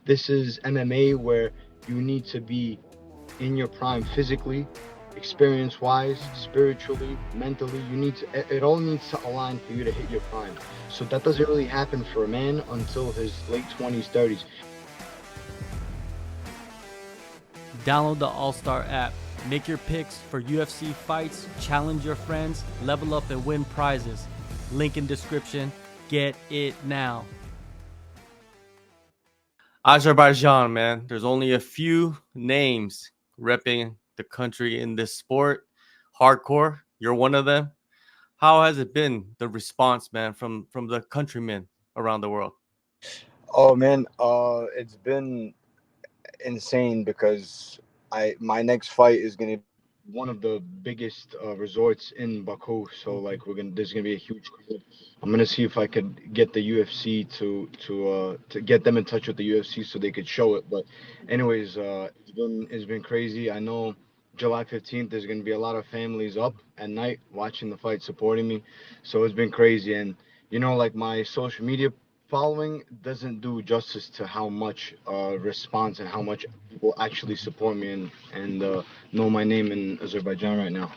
This is MMA where you need to be in your prime physically, experience wise, spiritually, mentally. You need to, it all needs to align for you to hit your prime. So that doesn't really happen for a man until his late 20s, 30s. Download the AllStar app. Make your picks for UFC fights, challenge your friends, level up and win prizes. Link in description. Get it now. Azerbaijan, man. There's only a few names repping the country in this sport. Hardcore. You're one of them. How has it been, the response, man, from the countrymen around the world? Oh man, it's been insane because I my next fight is gonna be one of the biggest resorts in Baku. So Okay. like there's gonna be a huge crowd. I'm gonna see if I could get the UFC to get them in touch with the UFC so they could show it. But anyways, it's been crazy. I know July 15th there's gonna be a lot of families up at night watching the fight, supporting me. So it's been crazy, and like my social media following doesn't do justice to how much response and how much people actually support me and know my name in Azerbaijan right now.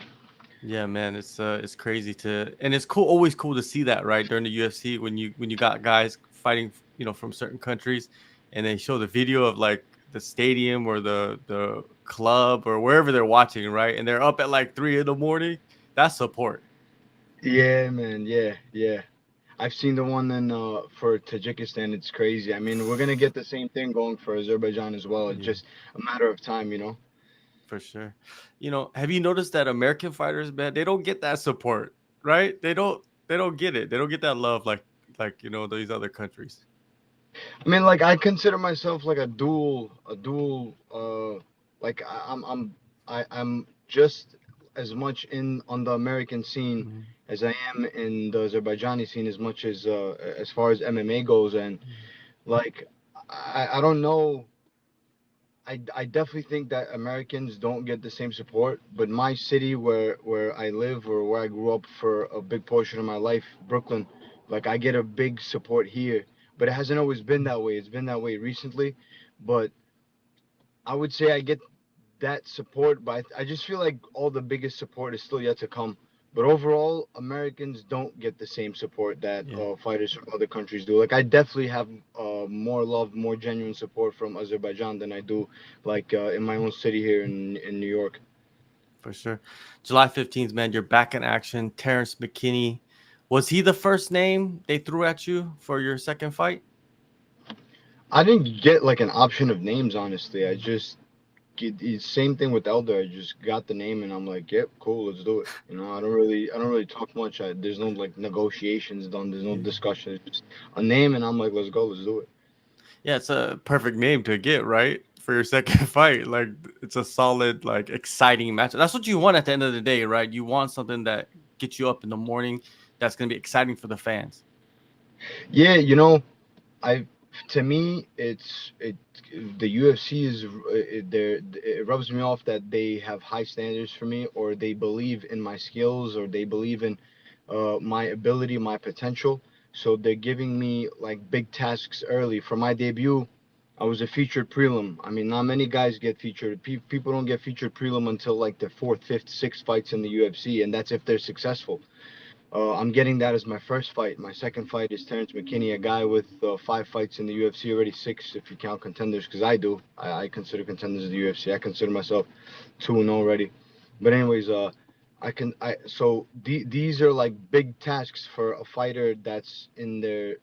Yeah, man, it's crazy to, and it's cool, always cool to see that, right, during the UFC when you got guys fighting, from certain countries, and they show the video of like the stadium or the club or wherever they're watching, right, and they're up at like 3 in the morning. That's support. Yeah, man. Yeah, yeah. I've seen the one in for Tajikistan. It's crazy. I mean, we're gonna get the same thing going for Azerbaijan as well. It's Yeah, just a matter of time. for sure. Have you noticed that American fighters, man, they don't get that support, right? They don't get it. They don't get that love like these other countries. I mean, like I consider myself like a dual. Like I'm just as much in on the American scene Mhm. as I am in the Azerbaijani scene, as far as MMA goes, and like I don't know. I definitely think that Americans don't get the same support, but my city where I live or where I grew up for a big portion of my life, Brooklyn, like I get a big support here, but it hasn't always been that way. It's been that way recently, but I would say I get that support, but I just feel like all the biggest support is still yet to come. But overall, Americans don't get the same support that Yeah. fighters from other countries do. Like I definitely have more love, more genuine support from Azerbaijan than I do like in my own city here in New York. For sure. July 15th, man, you're back in action. Terrance McKinney. Was he the first name they threw at you for your second fight? I didn't get like an option of names, honestly. I just same thing with Elder. I just got the name and I'm like, yep, cool, let's do it. I don't really talk much. There's no like negotiations done. There's no Yeah. discussion. It's just a name and I'm like, let's go, let's do it. Yeah, it's a perfect name to get, right? For your second fight. Like, it's a solid, like, exciting match. That's what you want at the end of the day, right? You want something that gets you up in the morning, that's going to be exciting for the fans. Yeah, I to me the UFC is it rubs me off that they have high standards for me, or they believe in my skills, or they believe in my ability, my potential. So they're giving me like big tasks early. For my debut, I was a featured prelim. I mean, not many guys get featured. People don't get featured prelim until like their fourth, fifth, sixth fights in the UFC, and that's if they're successful. I'm getting that as my first fight. My second fight is Terrance McKinney, a guy with 5 fights in the UFC, already six if you count contenders, because I do. I consider contenders in the UFC. I consider myself 2-0 already. But anyways, these are like big tasks for a fighter that's in their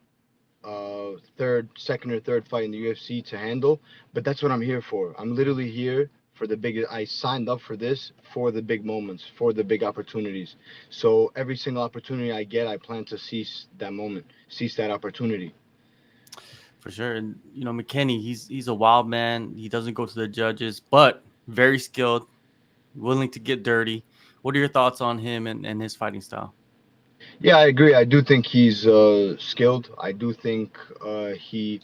second or third fight in the UFC to handle. But that's what I'm here for. I'm literally here for the big. I signed up for this for the big moments, for the big opportunities. So every single opportunity I get, I plan to seize that moment, seize that opportunity. For sure. And, McKinney, he's a wild man. He doesn't go to the judges, but very skilled, willing to get dirty. What are your thoughts on him and his fighting style? Yeah, I agree. I do think he's skilled. I do think he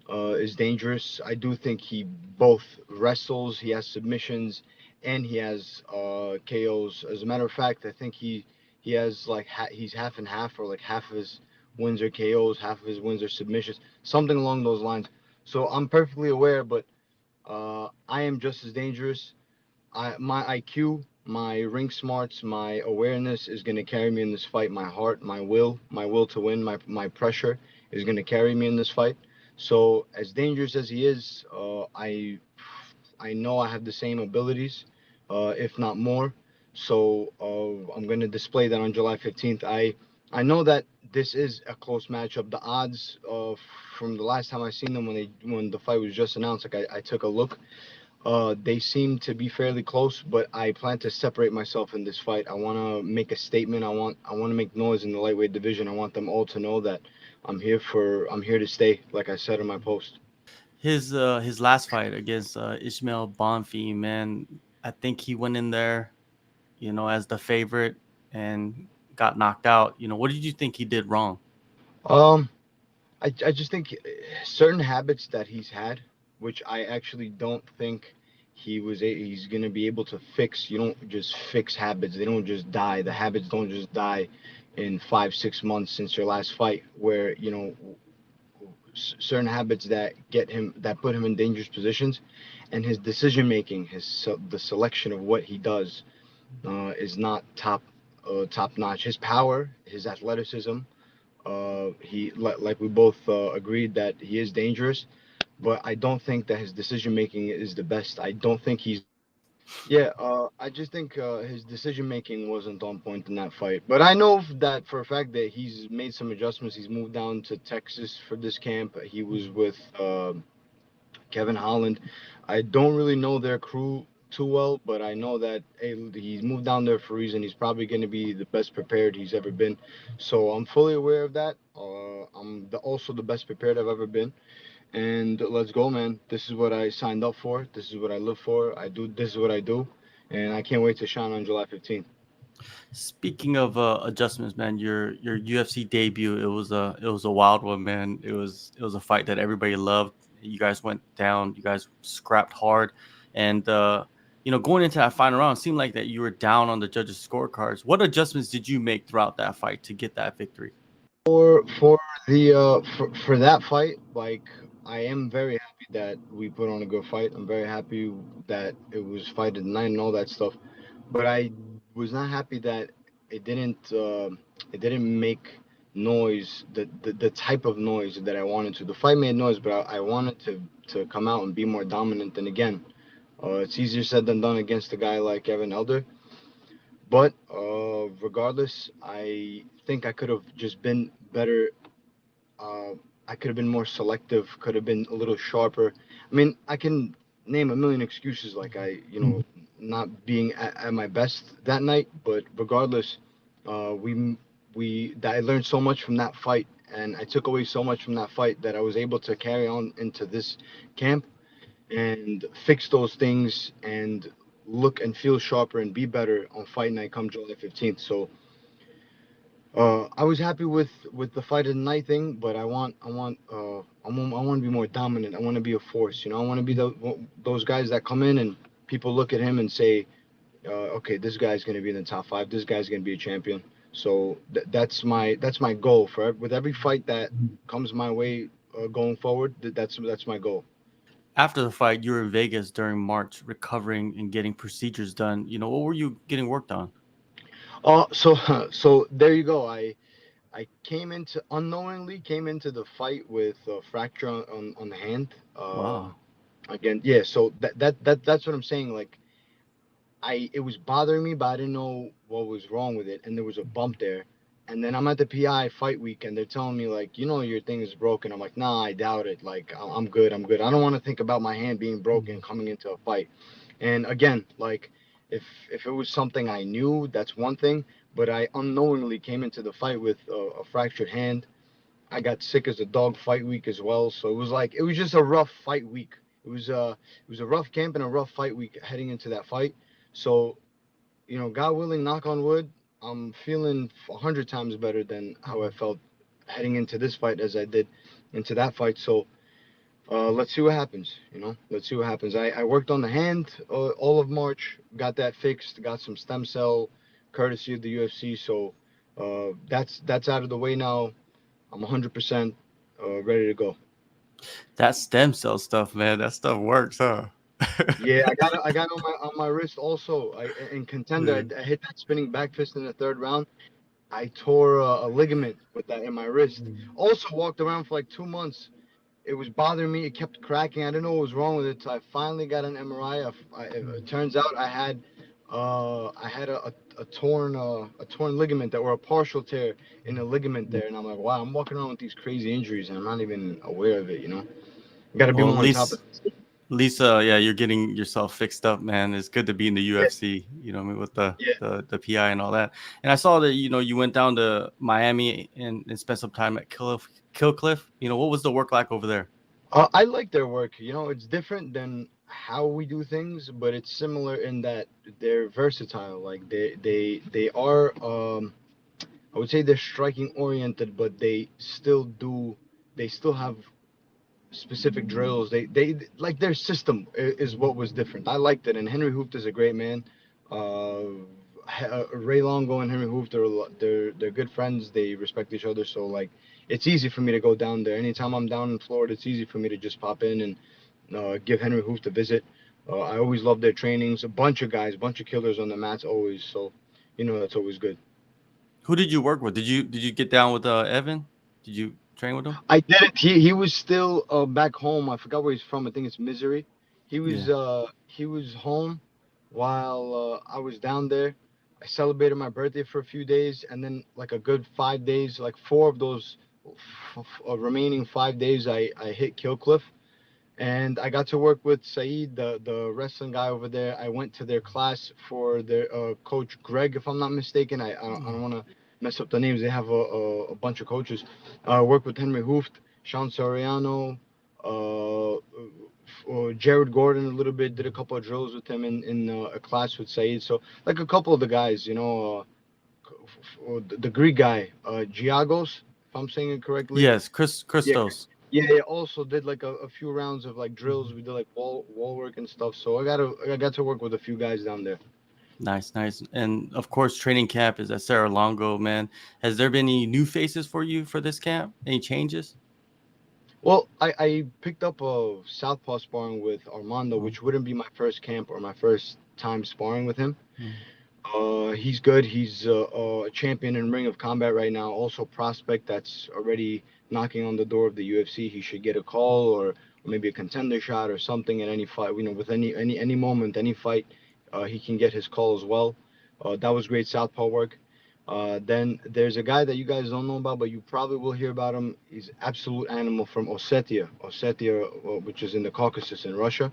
is dangerous. I do think he both wrestles, he has submissions, and he has KOs. As a matter of fact, I think he has like he's half and half, or like half of his wins are KOs, half of his wins are submissions, something along those lines. So I'm perfectly aware, but I am just as dangerous. My IQ, my ring smarts, my awareness is gonna carry me in this fight. My heart, my will to win, my pressure is gonna carry me in this fight. So as dangerous as he is, I know I have the same abilities, if not more. So I'm gonna display that on July 15th. I know that this is a close matchup. The odds from the last time I seen them when the fight was just announced, like I took a look, they seem to be fairly close, but I plan to separate myself in this fight. I want to make a statement. I want to make noise in the lightweight division. I want them all to know that I'm here to stay, like I said in my post. His last fight against Ishmael Bonfim, man, I think he went in there, as the favorite and got knocked out. What did you think he did wrong? Um, I just think certain habits that he's had, which I actually don't think he's gonna be able to fix. You don't just fix habits; they don't just die. The habits don't just die in 5 6 months since your last fight. Where certain habits that put him in dangerous positions, and his decision making, the selection of what he does is not top notch. His power, his athleticism, like we both agreed that he is dangerous, but I don't think that his decision making is the best. I don't think he's yeah, I just think his decision making wasn't on point in that fight. But I know that for a fact that he's made some adjustments. He's moved down to Texas for this camp. He was with Kevin Holland. I don't really know their crew too well, but I know that hey, he's moved down there for a reason. He's probably going to be the best prepared he's ever been. So I'm fully aware of that. Also the best prepared I've ever been. And let's go, man. This is what I signed up for. This is what I live for. This is what I do. And I can't wait to shine on July 15th. Speaking of adjustments, man, your UFC debut, it was a wild one, man. It was a fight that everybody loved. You guys went down, you guys scrapped hard, and going into that final round, it seemed like that you were down on the judges' scorecards. What adjustments did you make throughout that fight to get that victory? For that fight, like I am very happy that we put on a good fight. I'm very happy that it was fight at night and all that stuff. But I was not happy that it didn't make noise, the type of noise that I wanted to. The fight made noise, but I wanted to come out and be more dominant. And again, it's easier said than done against a guy like Evan Elder. But regardless, I think I could have just been better. uh, I could have been more selective, could have been a little sharper. I mean, I can name a million excuses like not being at my best that night, but regardless, I learned so much from that fight, and I took away so much from that fight that I was able to carry on into this camp and fix those things and look and feel sharper and be better on fight night come July 15th. So I was happy with the fight of the night thing, but I want to be more dominant. I want to be a force. I want to be those guys that come in and people look at him and say, okay, this guy's going to be in the top five. This guy's going to be a champion. So that's my goal for with every fight that comes my way going forward. That's my goal. After the fight, you were in Vegas during March, recovering and getting procedures done. What were you getting worked on? So so there you go. I unknowingly came into the fight with a fracture on the hand. Wow. Again, yeah. So that's what I'm saying. Like it was bothering me, but I didn't know what was wrong with it, and there was a bump there. And then I'm at the PI fight week, and they're telling me like, your thing is broken. I'm like, nah, I doubt it. Like I'm good. I'm good. I don't want to think about my hand being broken coming into a fight. And again, like if it was something I knew, that's one thing. But I unknowingly came into the fight with a fractured hand. I got sick as a dog fight week as well. So it was just a rough fight week. It was a rough camp and a rough fight week heading into that fight. So, God willing, knock on wood, I'm feeling 100 times better than how I felt heading into this fight as I did into that fight. So, let's see what happens. Let's see what happens. I worked on the hand all of March, got that fixed, got some stem cell courtesy of the UFC. So, that's out of the way now. I'm 100% ready to go. That stem cell stuff, man, that stuff works, huh? Yeah, I got on my wrist also. In contender, Yeah. I hit that spinning back fist in the third round. I tore a ligament with that in my wrist. Also walked around for like 2 months. It was bothering me. It kept cracking. I didn't know what was wrong with it. So I finally got an MRI. It turns out I had a torn ligament that or a partial tear in a ligament there. And I'm like, wow, I'm walking around with these crazy injuries and I'm not even aware of it. You know, got to be Well, more on top of it. Lisa, yeah, you're getting yourself fixed up, man. It's good to be in the Yeah, UFC, you know, what I mean, with yeah. the PI and all that. And I saw that, you went down to Miami and spent some time at Kill Cliff. What was the work like over there? I like their work. You know, it's different than how we do things, but it's similar in that they're versatile. Like they are. I would say they're striking oriented, but they still have specific drills. They like their system is what was different. I liked it, and Henry Hooft is a great man. Ray Longo and Henry Hooft they're good friends. They respect each other, so like it's easy for me to go down there. Anytime I'm down in Florida, it's easy for me to just pop in and give Henry Hooft a visit. I always love their trainings. A bunch of guys, bunch of killers on the mats always. So, that's always good. Who did you work with? Did you get down with Evan? Did you train with him? I didn't. He was still back home. I forgot where he's from. I think it's Missouri. Yeah. He was home while I was down there. I celebrated my birthday for a few days, and then like a good 5 days, like four of those remaining 5 days, I hit Killcliff, and I got to work with Saeed, the wrestling guy over there. I went to their class for their coach Greg, if I'm not mistaken. I don't want to mess up the names. They have a bunch of coaches. Worked with Henry Hooft, Sean Soriano, Jared Gordon a little bit. Did a couple of drills with him in a class with Saeed. So like a couple of the guys, the Greek guy, Giagos, if I'm saying it correctly. Yes, Yeah, Christos. yeah. Also did like a few rounds of like drills. We did like wall work and stuff. So I got to work with a few guys down there. Nice, nice. And of course, training camp is at Sarah Longo, man. Has there been any new faces for you for this camp? Any changes? Well, I picked up a southpaw sparring with Armando, Oh, which wouldn't be my first camp or my first time sparring with him. mm, He's good. He's a champion in Ring of Combat right now. Also prospect that's already knocking on the door of the UFC. He should get a call or maybe a contender shot or something at any fight. With any moment, any fight, he can get his call as well. That was great southpaw work. Then there's a guy that you guys don't know about, but you probably will hear about him. He's absolute animal from Ossetia, which is in the Caucasus in Russia.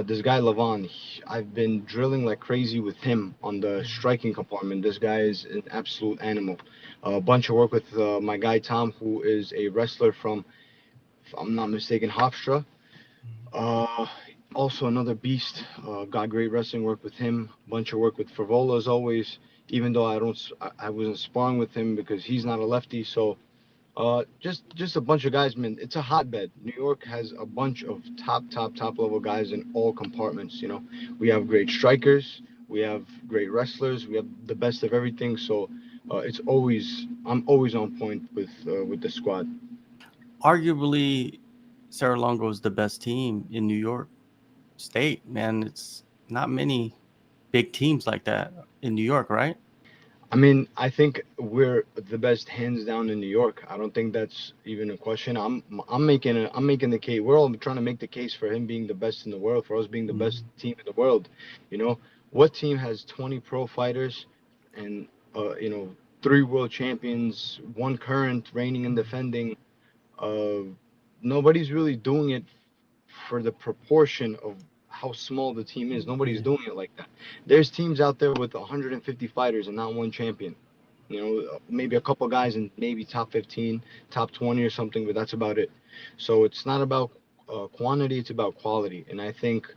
This guy Lavon, I've been drilling like crazy with him on the striking compartment. This guy is an absolute animal. A bunch of work with my guy Tom, who is a wrestler from, if I'm not mistaken, Hofstra. Uh, Also another beast. Got great wrestling work with him. Bunch of work with Frivola as always. Even though I wasn't sparring with him because he's not a lefty. So just a bunch of guys, man. It's a hotbed. New York has a bunch of top level guys in all compartments. We have great strikers, we have great wrestlers, we have the best of everything. So I'm always on point with the squad. arguably, Sarah Longo is the best team in New York State, man. It's not many big teams like that in New York, right? I mean, I think we're the best hands down in New York. I don't think that's even a question. I'm making the case. We're all trying to make the case for him being the best in the world, for us being the best Mhm. team in the world. You know, what team has 20 pro fighters and three world champions, one current reigning and defending? Uh, Nobody's really doing it for the proportion of how small the team is. Nobody's Yeah. doing it like that. There's teams out there with 150 fighters and not one champion. Maybe a couple guys in maybe top 15, top 20 or something, but that's about it. So it's not about quantity, it's about quality. And I think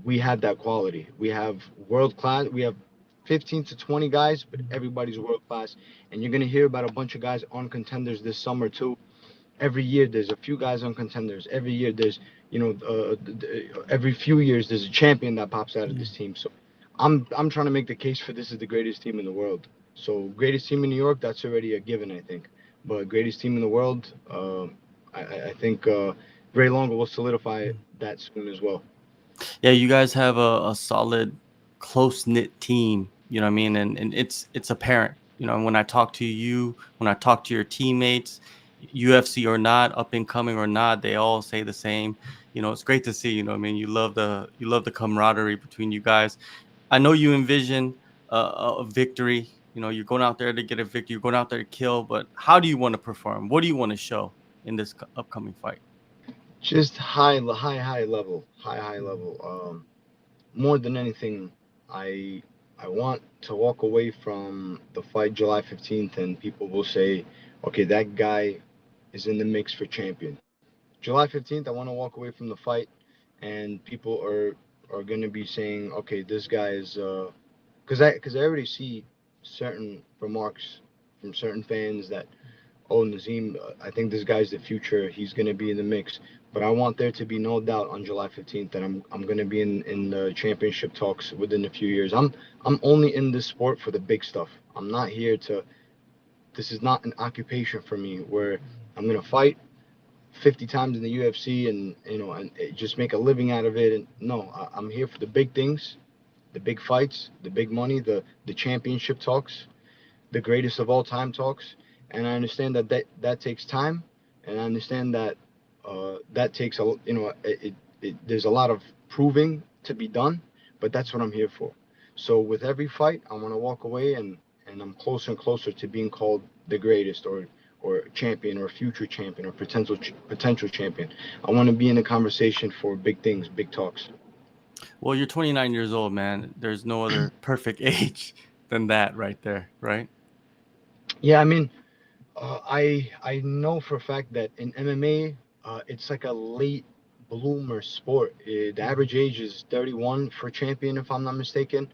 we have that quality. We have world class. We have 15 to 20 guys, but everybody's world class. And you're going to hear about a bunch of guys on contenders this summer, too. Every year there's a few guys on contenders. Every year there's, every few years there's a champion that pops out of Yeah. this team. So I'm trying to make the case for this is the greatest team in the world. So greatest team in New York, that's already a given, I think. But greatest team in the world, I think Ray Longo will solidify that soon as well. Yeah, you guys have a solid, close knit team. You know what I mean, and it's apparent. You know, when I talk to you, when I talk to your teammates, UFC or not, up and coming or not, they all say the same. You know, it's great to see. You know, what I mean, you love the camaraderie between you guys. I know you envision a victory. You know, you're going out there to get a victory. You're going out there to kill. But how do you want to perform? What do you want to show in this upcoming fight? Just high level, high level. More than anything, I I want to walk away from the fight July 15th, and people will say, okay, that guy is in the mix for champion. July 15th, I want to walk away from the fight, and people are gonna be saying, okay, this guy is because I already see certain remarks from certain fans that, oh, Nazim, I think this guy's the future. He's gonna be in the mix. But I want there to be no doubt on July 15th that I'm gonna be in the championship talks within a few years. I'm only in this sport for the big stuff. I'm not here to. This is not an occupation for me where I'm gonna fight 50 times in the UFC and and just make a living out of it. And no, I'm here for the big things, the big fights, the big money, the championship talks, the greatest of all time talks. And I understand that takes time, and I understand that that takes there's a lot of proving to be done, but that's what I'm here for. So with every fight, I want to walk away and I'm closer and closer to being called the greatest or champion or future champion or potential champion. I want to be in the conversation for big things, big talks. Well, you're 29 years old, man. There's no other perfect age than that right there, right? Yeah, I mean, I know for a fact that in MMA, it's like a late bloomer sport. The average age is 31 for champion, if I'm not mistaken.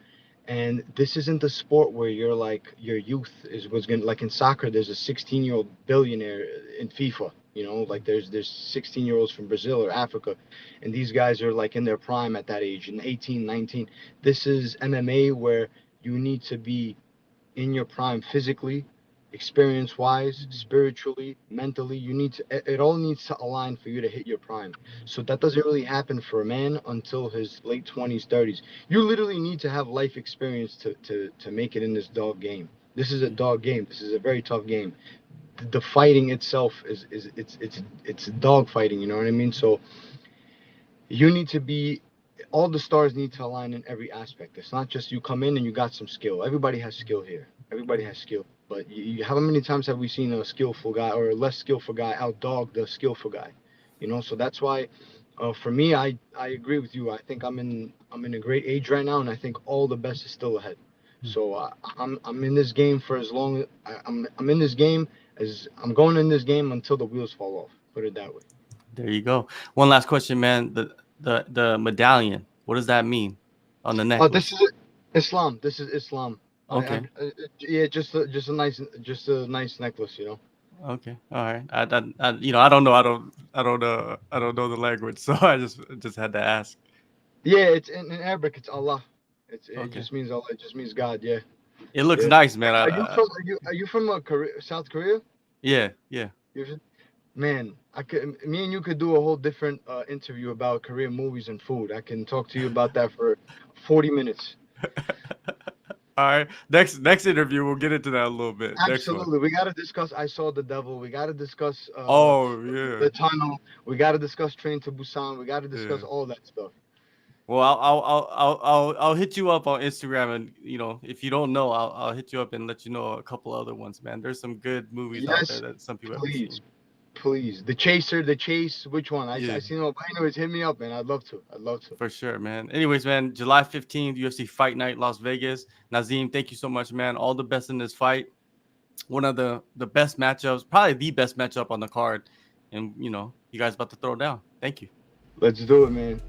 And this isn't the sport where you're like your youth is was gonna like in soccer. There's a 16-year-old billionaire in FIFA. Like there's 16-year-olds from Brazil or Africa, and these guys are like in their prime at that age, in 18, 19. This is MMA where you need to be in your prime physically, experience wise, spiritually, mentally. It all needs to align for you to hit your prime. So that doesn't really happen for a man until his late 20s, 30s. You literally need to have life experience to make it in this dog game. This is a dog game. This is a very tough game. The fighting itself is it's dog fighting, you know what I mean? So you need to be all the stars need to align in every aspect. It's not just you come in and you got some skill. Everybody has skill here. Everybody has skill. But how many times have we seen a skillful guy or a less skillful guy outdog the skillful guy? So that's why, for me, I agree with you. I think I'm in a great age right now, and I think all the best is still ahead. So I'm in this game for as long. I'm in this game as I'm going in this game until the wheels fall off. Put it that way. There you go. One last question, man. The medallion. What does that mean on the Oh, this necklace? is Islam. This is Islam. Okay. Yeah, just a nice necklace, you know. Okay. All right. I don't know. I don't know the language, so I just had to ask. Yeah, it's in Arabic. It's Allah. It Okay. just means Allah. It just means God. Yeah, It looks yeah. nice, man. Are you from South Korea? Yeah. Yeah. Man, me and you could do a whole different interview about Korean movies and food. I can talk to you about that for 40 minutes. All right. Next interview, we'll get into that a little bit. Next one. Absolutely. We got to discuss I Saw the Devil. We got to discuss Oh yeah. the tunnel. We got to discuss Train to Busan. We got to discuss Yeah. all that stuff. Well, I'll hit you up on Instagram, and if you don't know, I'll hit you up and let you know a couple other ones, man. There's some good movies out there Yes, that some people haven't please, seen. please. The Chase. Which one? I Yeah, see no. Anyways, hit me up, man. I'd love to. I'd love to. for sure, man. Anyways, man, July 15th, UFC Fight Night, Las Vegas. Nazim, thank you so much, man. All the best in this fight. One of the best matchups, probably the best matchup on the card, and you guys about to throw down. Thank you. Let's do it, man.